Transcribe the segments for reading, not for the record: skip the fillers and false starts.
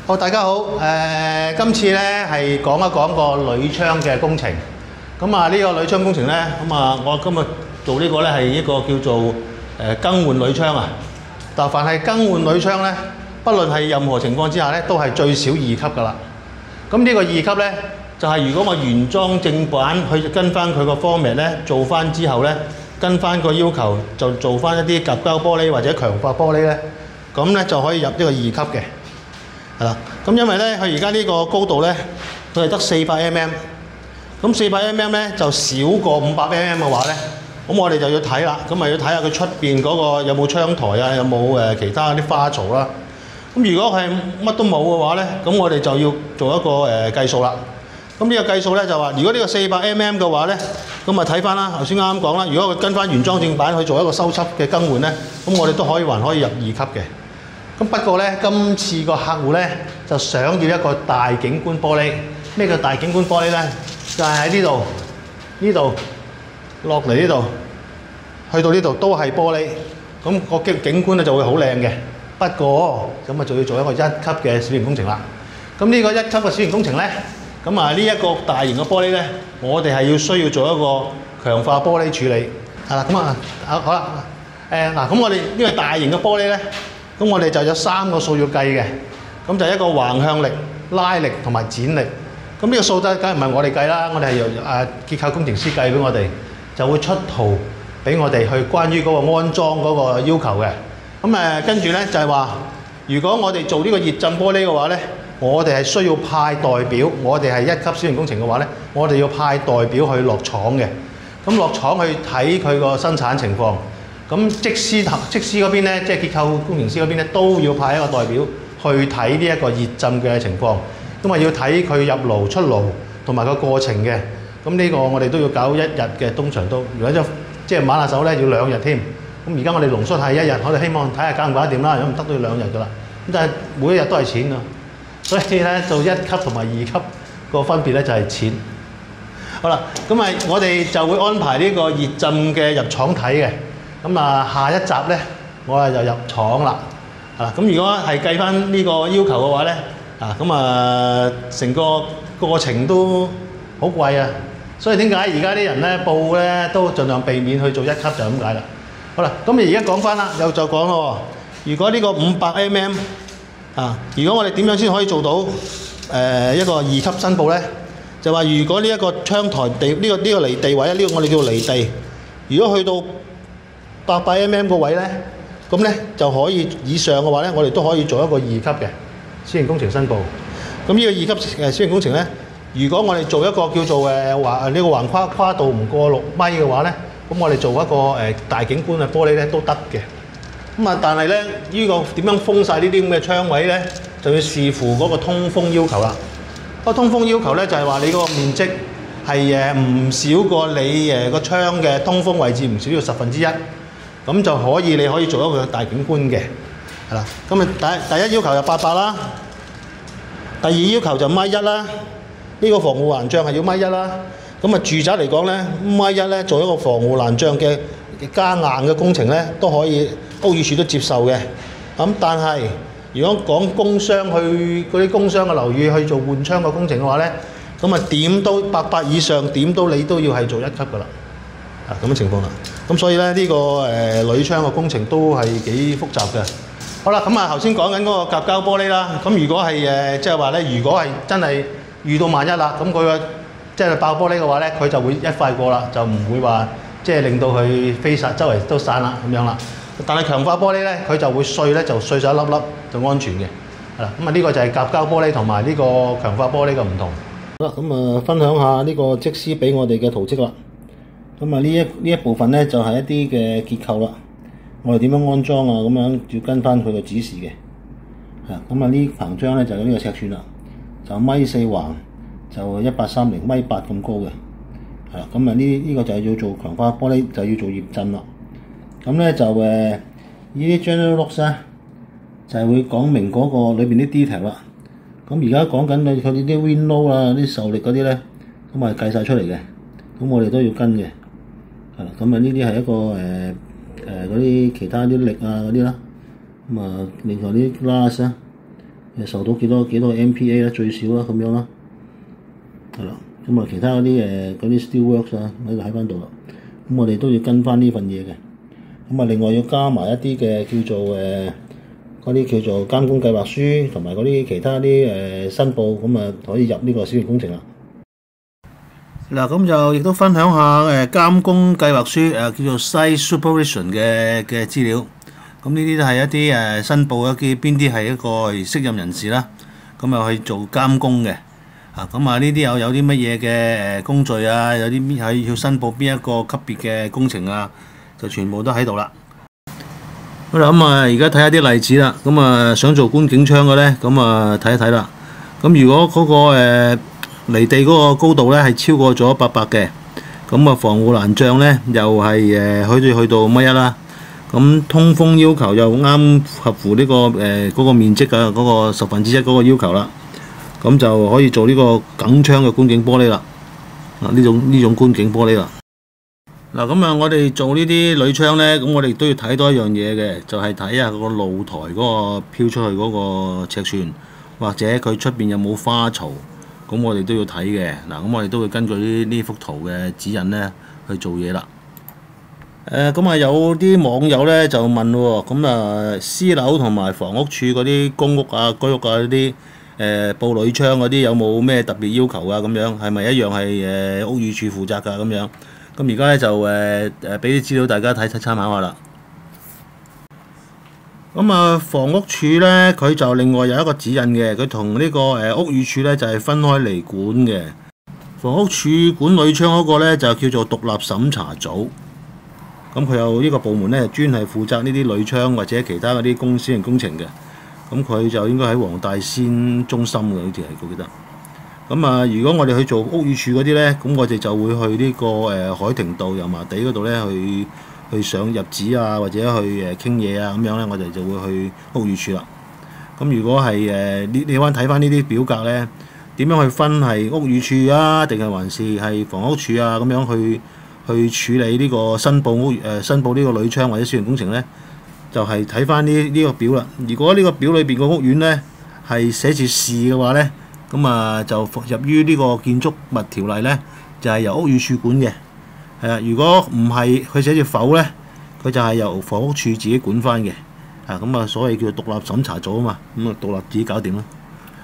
好，大家好。今次咧係講一講個鋁窗嘅工程。咁啊，呢個鋁窗工程咧，我今日做呢個咧係一個叫做更換鋁窗啊。但凡係更換鋁窗咧，不論係任何情況之下咧，都係最少2級㗎啦。咁呢個2級咧，就係如果我原裝正版去跟翻佢個 format 咧，做翻之後咧，跟翻個要求就做翻一啲夾膠玻璃或者強化玻璃咧，咁咧就可以入呢個2級嘅。係啦，咁因為咧，佢而家呢個高度咧，佢係得400 mm， 咁400 mm 咧就少過500 mm 嘅話咧，咁我哋就要睇啦，咁咪要睇下佢出邊嗰個有冇窗台啊，有冇其他啲花槽啦。咁如果係乜都冇嘅話咧，咁我哋就要做一個計數啦。咁呢個計數咧就話，如果呢個400 mm 嘅話咧，咁咪睇翻啦，頭先啱啱講啦，如果佢跟翻原裝正版去做一個修葺嘅更換咧，咁我哋都還可以入2級嘅。咁不過咧，今次個客戶咧就想要一個大景觀玻璃。咩叫大景觀玻璃咧？就係喺呢度落嚟呢度，去到呢度都係玻璃。咁個景觀咧就會好靚嘅。不過咁就要做一個1級嘅小型工程啦。咁呢個1級嘅小型工程咧，咁呢一個大型嘅玻璃咧，我哋係要需要做一個強化玻璃處理。係啦，好啦，咁我哋呢個大型嘅玻璃咧。咁我哋就有3個數要計嘅，咁就一個橫向力、拉力同埋剪力。咁呢個數梗係唔係我哋計啦，我哋係由結構工程師計俾我哋，就會出圖俾我哋去關於嗰個安裝嗰個要求嘅。咁跟住咧就係話，如果我哋做呢個熱浸玻璃嘅話咧，我哋係需要派代表，我哋係1級小型工程嘅話咧，我哋要派代表去落廠嘅。咁落廠去睇佢個生產情況。咁則師嗰邊咧，即係結構工程師嗰邊咧，都要派一個代表去睇呢一個熱浸嘅情況，因為要睇佢入爐、出爐同埋個過程嘅。咁呢個我哋都要搞1日嘅，通常都。如果即係馬下手咧，要2日添。咁而家我哋濃縮係1日，我哋希望睇下搞唔搞得掂啦。如果唔得都要2日㗎啦。咁但係每一日都係錢㗎，所以咧做1級同埋2級個分別咧就係錢。好啦，咁我哋就會安排呢個熱浸嘅入廠睇嘅。咁下一集咧，我哋就入廠啦。咁如果係計翻呢個要求嘅話咧，成個過程都好貴啊。所以點解而家啲人咧報咧都盡量避免去做1級就咁解啦。好啦，咁而家講翻啦，就講咯。如果呢個500 mm 如果我哋點樣先可以做到一個2級申報咧？就話如果呢一個窗台地呢個離地位咧，呢個我哋叫離地，如果去到800 mm 個位咧，咁咧就可以以上嘅話咧，我哋都可以做一個2級嘅小型工程申報。咁呢個2級小型工程咧，如果我哋做一個叫做呢個橫跨度唔過6米嘅話咧，咁我哋做一個大景觀嘅玻璃咧都得嘅。咁但係咧呢個點樣封晒呢啲咁嘅窗位咧，就要視乎嗰個通風要求啦。個通風要求咧就係話你嗰個面積係唔少過你個窗嘅通風位置唔少要1/10。咁就你可以做一個大景觀嘅，係啦。咁第一要求就800啦，第二要求就1.1米啦。呢個防護欄障係要1.1米啦。咁住宅嚟講咧，1.1米咧做一個防護欄障嘅加硬嘅工程咧，都可以屋宇署都接受嘅。咁但係如果講工商去嗰啲工商嘅樓宇去做換窗嘅工程嘅話咧，咁點都800以上，點都你都要係做1級㗎啦。咁嘅情況啦。咁所以咧呢個鋁窗嘅工程都係幾複雜嘅。好啦，咁頭先講緊嗰個夾膠玻璃啦。咁如果係即係話咧，如果係真係遇到萬一啦，咁佢個即係爆玻璃嘅話咧，佢就會一塊過啦，就唔會話即係令到佢飛曬周圍都散啦咁樣啦。但係強化玻璃咧，佢就會碎咧，就碎咗一粒粒就安全嘅。係啦，咁呢個就係夾膠玻璃同埋呢個強化玻璃嘅唔同。好啦，咁分享下呢個則師俾我哋嘅圖則啦。咁呢一部分咧就係一啲嘅結構啦，我哋點樣安裝啊？咁樣要跟翻佢嘅指示嘅。咁呢棚窗咧就有呢個尺寸啦，就1.4米橫，就1830米8咁高嘅。咁呢個就係要做強化玻璃，就要做葉浸啦。咁咧就呢啲 general looks 咧就係會講明嗰個裏邊啲 detail 啦。咁而家講緊佢啲 wind load 啊、啲受力嗰啲咧，咁計晒出嚟嘅。咁我哋都要跟嘅。咁呢啲係一個嗰啲其他啲力啊嗰啲啦，咁另外啲 glass 啊，受到幾多 MPa 咧，最少啦咁樣啦，係啦。咁啊，其他嗰啲steelworks 啊，喺度喺翻度啦。咁我哋都要跟翻呢份嘢嘅。咁啊，另外要加埋一啲嘅叫做嗰啲叫做監工計劃書，同埋嗰啲其他啲申報，咁啊可以入呢個小型工程啦。嗱，咁就亦都分享下監工計劃書叫做 Site Supervision 嘅資料。咁呢啲都係一啲申報一啲邊啲係一個適任人士啦，咁啊去做監工嘅。咁啊呢啲有啲乜嘢嘅工序啊，有啲邊係要申報邊一個級別嘅工程啊，就全部都喺度啦。好啦，咁啊而家睇下啲例子啦。咁啊想做觀景窗嘅咧，咁啊睇一睇啦。咁如果嗰個離地嗰個高度咧係超過咗800嘅，咁啊防護欄障咧又係去到米1啦。咁通風要求又啱合乎呢個嗰個面積嘅嗰個1/10嗰個要求啦。咁就可以做呢個梗窗嘅觀景玻璃啦。呢種觀景玻璃啦。嗱，咁啊，我哋做呢啲鋁窗咧，咁我哋都要睇多一樣嘢嘅，就係睇下個露台嗰個飄出去嗰個尺寸，或者佢出邊有冇花槽，咁我哋都要睇嘅。嗱，咁我哋都會根據呢幅圖嘅指引咧去做嘢啦。咁啊有啲網友咧就問喎，咁啊私樓同埋房屋署嗰啲公屋啊、居屋啊嗰啲報鋁窗嗰啲有冇咩特別要求啊？咁樣係咪一樣係屋宇署負責㗎？咁樣咁而家咧就俾啲資料大家睇參考下啦。咁啊房屋署咧佢就另外有一個指引嘅，佢同呢個屋宇署咧就係分開嚟管嘅。房屋署管鋁窗嗰個咧就叫做獨立審查組。咁佢有呢個部門咧，專係負責呢啲鋁窗或者其他嗰啲私人工程嘅。咁佢就應該喺黃大仙中心嘅，好似係我記得。咁啊，如果我哋去做屋宇署嗰啲咧，咁我哋就會去呢個海庭道油麻地嗰度咧，去上入紙啊，或者去傾嘢啊，咁樣咧，我哋就會去屋宇署啦。咁如果係你睇翻呢啲表格咧，點樣去分係屋宇署啊，定係還是房屋署啊？咁樣去處理呢個申報呢個鋁窗或者小型工程咧，就係睇翻呢個表啦。如果呢個表裏邊個屋苑咧係寫住是嘅話咧，咁啊就入於呢個建築物條例咧，就係由屋宇署管嘅。係啊，如果唔係佢寫住否咧，佢就係由房屋署自己管翻嘅。咁啊，所謂叫做獨立審查組啊嘛，咁啊獨立自己搞掂啦。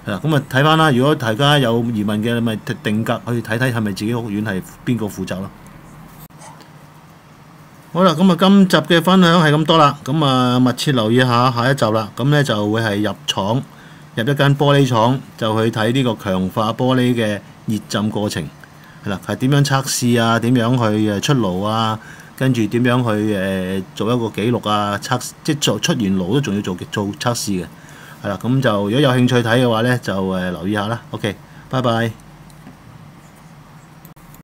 咁啊睇翻啦，如果大家有疑問嘅，咪定格去睇睇係咪自己屋苑係邊個負責咯。好啦，咁啊，今集嘅分享係咁多啦，咁啊，密切留意下一集啦。咁咧就會係入一間玻璃廠，就去睇呢個強化玻璃嘅熱浸過程，係啦，係點樣測試啊？點樣去出爐啊？跟住點樣去做一個記錄啊？即係出完爐都仲要做測試嘅，係啦。咁就如果有興趣睇嘅話咧，就留意下啦。OK，拜拜。